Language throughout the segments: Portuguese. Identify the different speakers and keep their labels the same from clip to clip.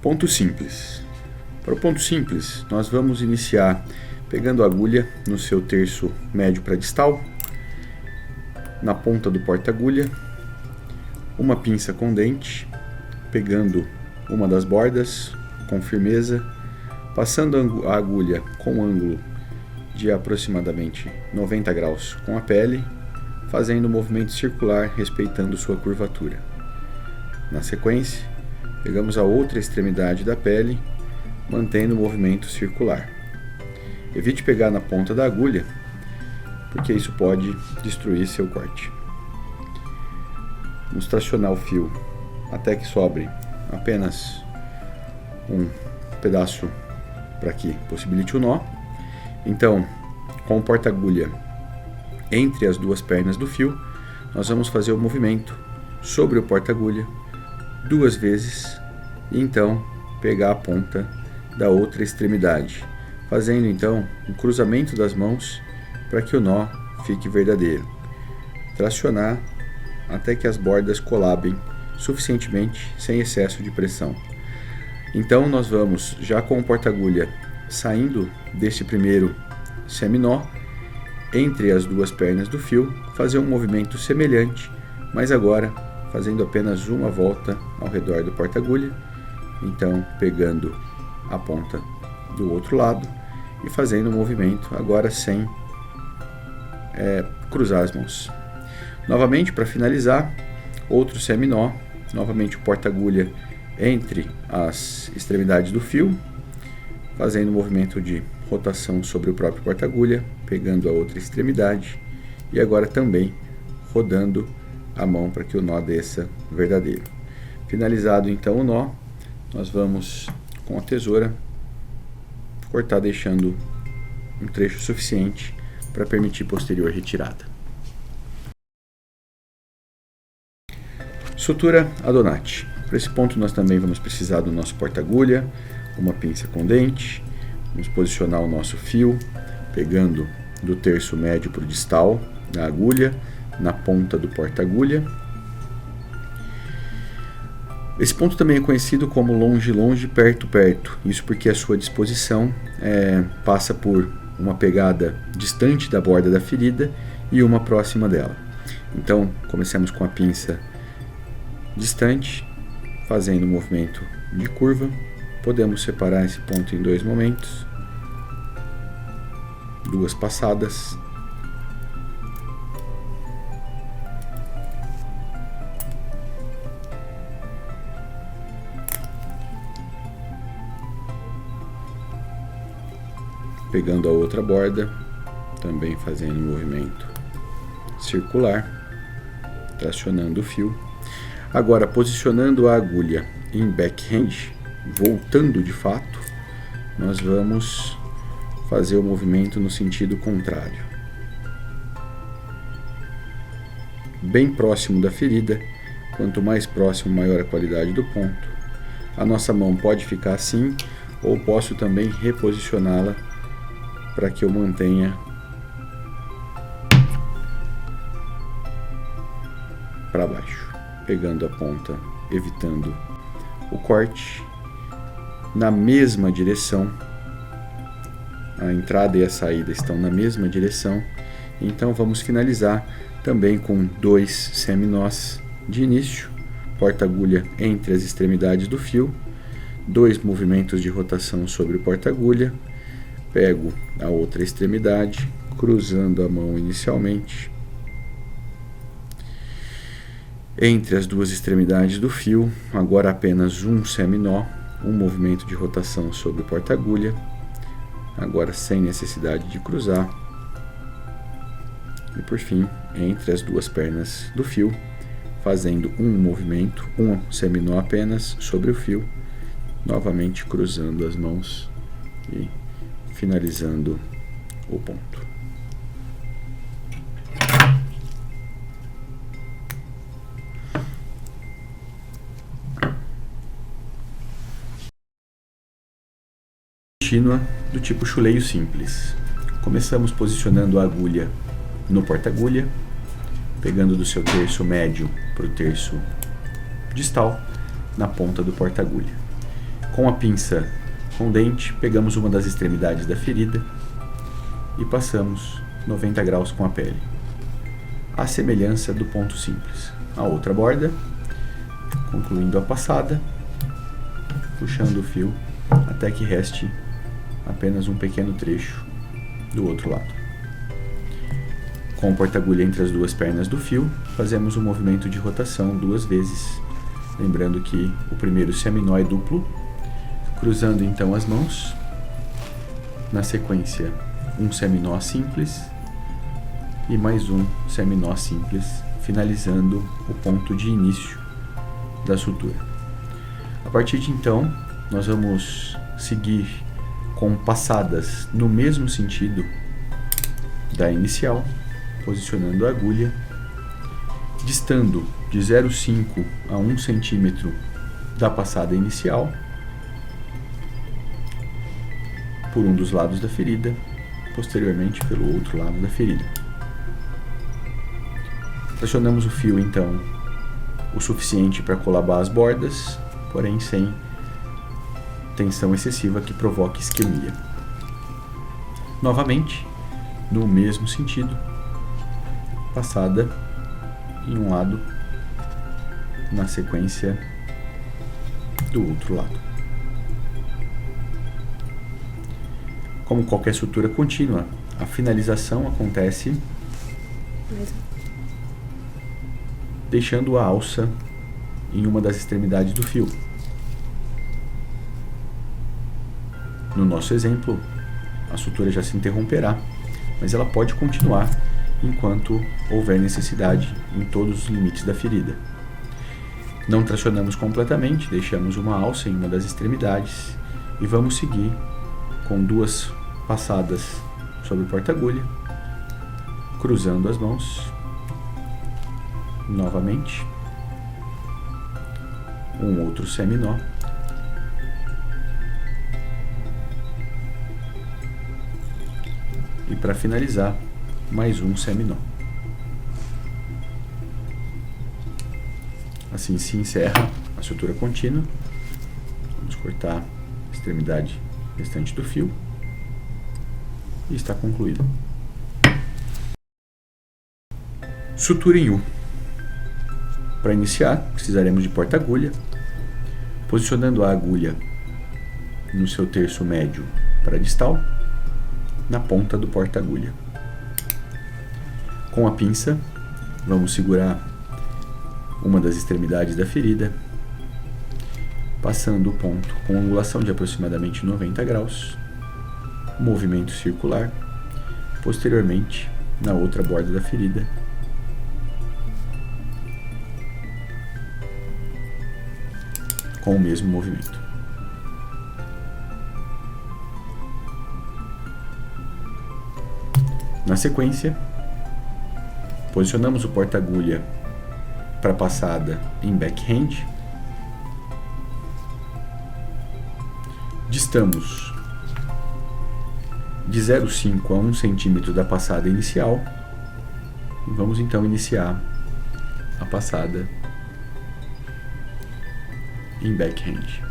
Speaker 1: Ponto simples. Para o ponto simples, nós vamos iniciar pegando a agulha no seu terço médio para distal, na ponta do porta-agulha, uma pinça com dente, pegando uma das bordas com firmeza, passando a agulha com ângulo de aproximadamente 90 graus com a pele, fazendo um movimento circular respeitando sua curvatura. Na sequência, pegamos a outra extremidade da pele, mantendo o movimento circular. Evite pegar na ponta da agulha, porque isso pode destruir seu corte. Vamos tracionar o fio até que sobre apenas um pedaço para que possibilite o nó. Então, com o porta-agulha entre as duas pernas do fio, nós vamos fazer o movimento sobre o porta-agulha 2 vezes e então pegar a ponta da outra extremidade, fazendo então um cruzamento das mãos para que o nó fique verdadeiro. Tracionar até que as bordas colabem suficientemente sem excesso de pressão. Então nós vamos, já com o porta-agulha saindo deste primeiro seminó, entre as duas pernas do fio, fazer um movimento semelhante, mas agora fazendo apenas uma volta ao redor do porta-agulha, então pegando a ponta do outro lado e fazendo um movimento agora sem cruzar as mãos. Novamente, para finalizar, outro seminó, novamente o porta-agulha entre as extremidades do fio, fazendo um movimento de rotação sobre o próprio porta-agulha, pegando a outra extremidade e agora também rodando a mão para que o nó desça verdadeiro. Finalizado então o nó, nós vamos com a tesoura cortar, deixando um trecho suficiente para permitir posterior retirada. Sutura Adonati. Para esse ponto nós também vamos precisar do nosso porta-agulha, uma pinça com dente. Vamos posicionar o nosso fio, pegando do terço médio para o distal da agulha, na ponta do porta-agulha. Esse ponto também é conhecido como longe, longe, perto, perto. Isso porque a sua disposição passa por uma pegada distante da borda da ferida e uma próxima dela. Então, comecemos com a pinça distante, fazendo um movimento de curva. Podemos separar esse ponto em 2 momentos, 2 passadas. Pegando a outra borda, também fazendo um movimento circular, tracionando o fio. Agora, posicionando a agulha em backhand, voltando de fato, nós vamos fazer o movimento no sentido contrário. Bem próximo da ferida, quanto mais próximo, maior a qualidade do ponto. A nossa mão pode ficar assim, ou posso também reposicioná-la para que eu mantenha para baixo, pegando a ponta, evitando o corte, na mesma direção. A entrada e a saída estão na mesma direção, então vamos finalizar também com 2 seminós de início, porta-agulha entre as extremidades do fio, 2 movimentos de rotação sobre o porta-agulha, pego a outra extremidade, cruzando a mão inicialmente entre as 2 extremidades do fio, agora apenas um seminó, um movimento de rotação sobre o porta-agulha, agora sem necessidade de cruzar, e por fim, entre as 2 pernas do fio, fazendo um movimento, um seminó apenas sobre o fio, novamente cruzando as mãos e finalizando o ponto. Contínua do tipo chuleio simples. Começamos posicionando a agulha no porta-agulha, pegando do seu terço médio para o terço distal, na ponta do porta-agulha. Com a pinça com dente, pegamos uma das extremidades da ferida e passamos 90 graus com a pele, à semelhança do ponto simples. A outra borda, concluindo a passada, puxando o fio até que reste apenas um pequeno trecho do outro lado. Com o porta-agulha entre as duas pernas do fio, fazemos um movimento de rotação 2 vezes, lembrando que o primeiro seminó é duplo, cruzando então as mãos, na sequência um seminó simples e mais um seminó simples, finalizando o ponto de início da sutura. A partir de então, nós vamos seguir com passadas no mesmo sentido da inicial, posicionando a agulha, distando de 0,5 a 1 centímetro da passada inicial, por um dos lados da ferida, posteriormente pelo outro lado da ferida. Pressionamos o fio então o suficiente para colabar as bordas, porém sem tensão excessiva que provoque isquemia. Novamente, no mesmo sentido, passada em um lado, na sequência do outro lado. Como qualquer sutura contínua, a finalização acontece deixando a alça em uma das extremidades do fio. No nosso exemplo, a sutura já se interromperá, mas ela pode continuar enquanto houver necessidade em todos os limites da ferida. Não tracionamos completamente, deixamos uma alça em uma das extremidades e vamos seguir com 2 passadas sobre o porta-agulha, cruzando as mãos, novamente, um outro seminó, e para finalizar, mais um seminó. Assim se encerra a sutura contínua. Vamos cortar a extremidade restante do fio e está concluído. Sutura em U. Para iniciar, precisaremos de porta-agulha, posicionando a agulha no seu terço médio para distal, na ponta do porta-agulha. Com a pinça, vamos segurar uma das extremidades da ferida, passando o ponto com angulação de aproximadamente 90 graus, movimento circular, posteriormente na outra borda da ferida, com o mesmo movimento. Na sequência, posicionamos o porta-agulha para passada em backhand, distamos de 0,5 a 1 centímetro da passada inicial e vamos então iniciar a passada em backhand.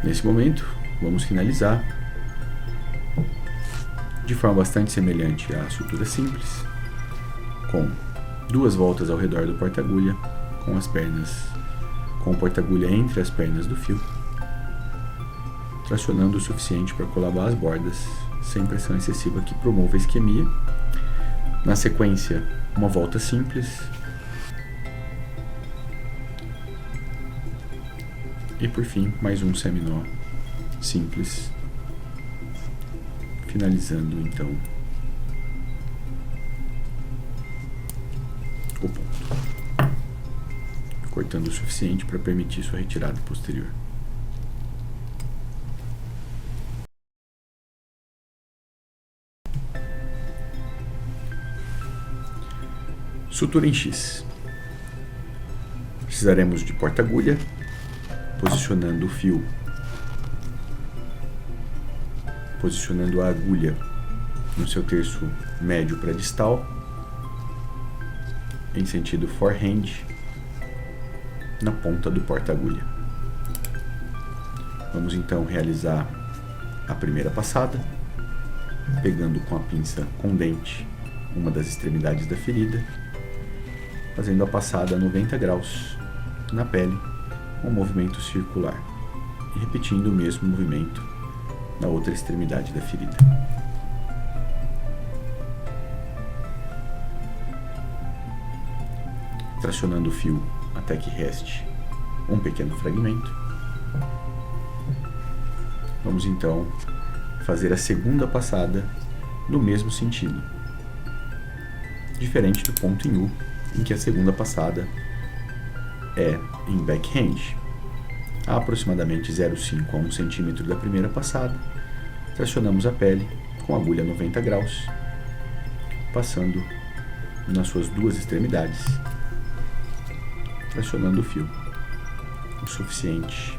Speaker 1: Nesse momento, vamos finalizar de forma bastante semelhante à sutura simples, com 2 voltas ao redor do porta-agulha, com o porta-agulha entre as pernas do fio, tracionando o suficiente para colabar as bordas, sem pressão excessiva que promova a isquemia. Na sequência, uma volta simples. E por fim, mais um seminó simples, finalizando então o ponto, cortando o suficiente para permitir sua retirada posterior. Sutura em X. Precisaremos de porta-agulha, posicionando o fio, posicionando a agulha no seu terço médio para distal, em sentido forehand, na ponta do porta-agulha. Vamos então realizar a primeira passada, pegando com a pinça com dente uma das extremidades da ferida, fazendo a passada a 90 graus na pele, com um movimento circular, e repetindo o mesmo movimento na outra extremidade da ferida. Tracionando o fio até que reste um pequeno fragmento. Vamos então fazer a segunda passada no mesmo sentido, diferente do ponto em U, em que a segunda passada é em backhand, a aproximadamente 0,5 a 1 cm da primeira passada. Tracionamos a pele com a agulha a 90 graus, passando nas suas duas extremidades, tracionando o fio o suficiente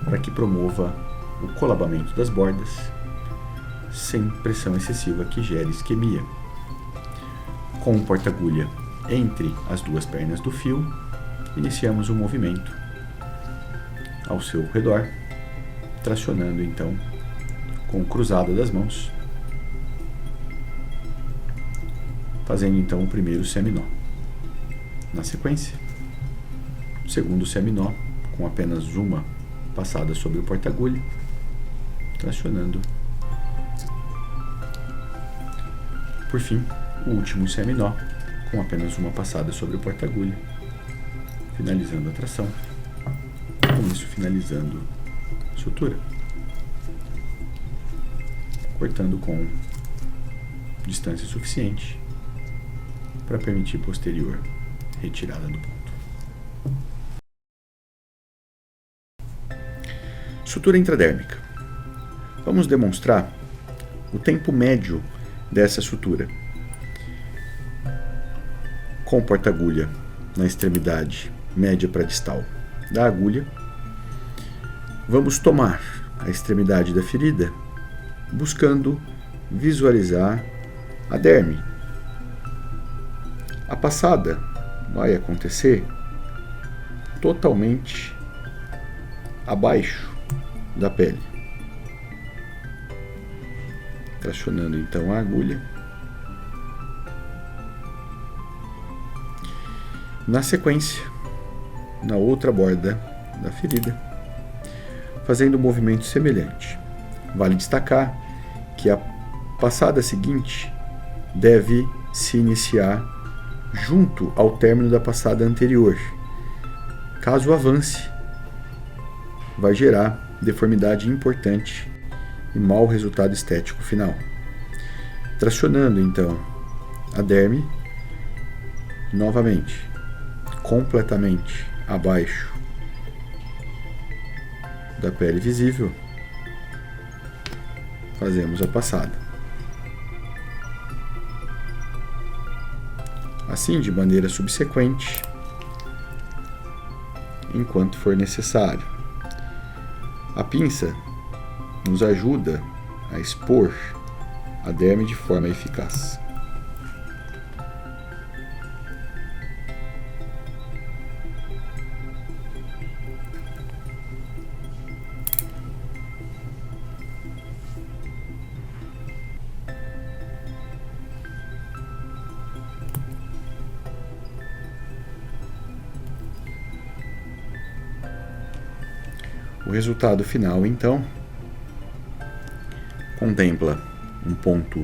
Speaker 1: para que promova o colabamento das bordas sem pressão excessiva que gere isquemia. Com o porta-agulha entre as duas pernas do fio, iniciamos o movimento ao seu redor, tracionando então com o cruzado das mãos, fazendo então o primeiro seminó. Na sequência, o segundo seminó com apenas uma passada sobre o porta-agulha, tracionando. Por fim, o último seminó com apenas uma passada sobre o porta-agulha, finalizando a tração, com isso finalizando a sutura, cortando com distância suficiente para permitir posterior retirada do ponto. Sutura intradérmica. Vamos demonstrar o tempo médio dessa sutura. Com o porta-agulha na extremidade média para distal da agulha, vamos tomar a extremidade da ferida, buscando visualizar a derme. A passada vai acontecer totalmente abaixo da pele, tracionando então a agulha. Na sequência, na outra borda da ferida, fazendo um movimento semelhante. Vale destacar que a passada seguinte deve se iniciar junto ao término da passada anterior. Caso avance, vai gerar deformidade importante e mau resultado estético final. Tracionando então a derme novamente, completamente abaixo da pele visível, fazemos a passada. Assim, de maneira subsequente, enquanto for necessário. A pinça nos ajuda a expor a derme de forma eficaz. O resultado final, então, contempla um ponto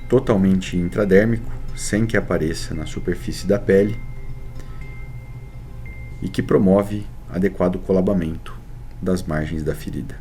Speaker 1: totalmente intradérmico, sem que apareça na superfície da pele, e que promove adequado colabamento das margens da ferida.